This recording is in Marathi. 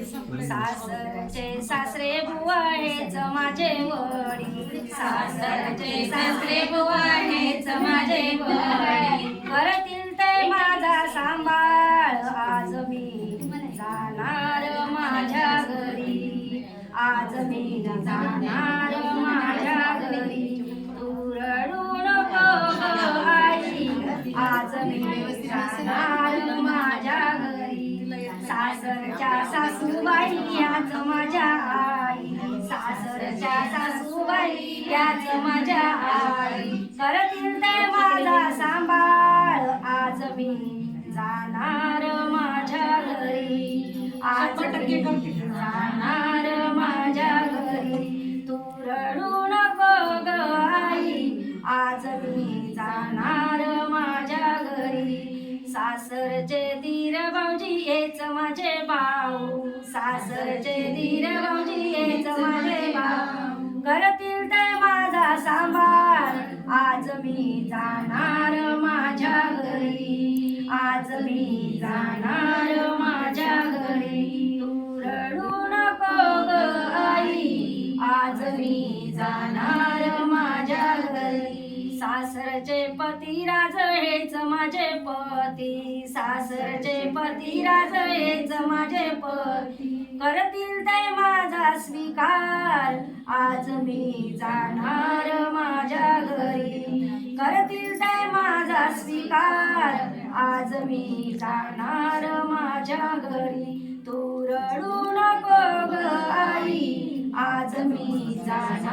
सासरचे सासरे बुवा हेच माझे वडील, सासरचे सासरे बुवा हेच माझे वडील, करतील ते माझा सांभाळ, आज मी जाणार माझ्या घरी, आज मी जाणार माझ्या घरी, तू रडू नको ग आई, आज मी जाणार माझ्या घरी, सासरच्या सासूबाई याच माझ्या आई, सासरच्या सासूबाई याच माझ्या आई, करतील ते माझा सांभाळ, आज मी जाणार माझ्या घरी, आज मी जाणार माझ्या घरी, तू रडू नको ग आई, आज मी जाणार माझ्या घरी, सासरचे धीर भाऊजी हेच माझे भाऊ, सासरचे धीर भाऊजी हेच माझे भाऊ, करतील ते माझा सांभाळ, आज मी जाणार माझ्या घरी, आज मी जाणार माझ्या घरी, तू रडू नको ग आई, आज मी जाणार माझ्या घरी, सासरचे पतिराज हेच माझे पती, सासरचे पतिराज हेच माझे पती, करतील ते माझा स्वीकार, आज मी जाणार माझ्या घरी, करतील ते माझा स्वीकार, आज मी जाणार माझ्या घरी, तू रडू नको ग आई, आज मी जाणार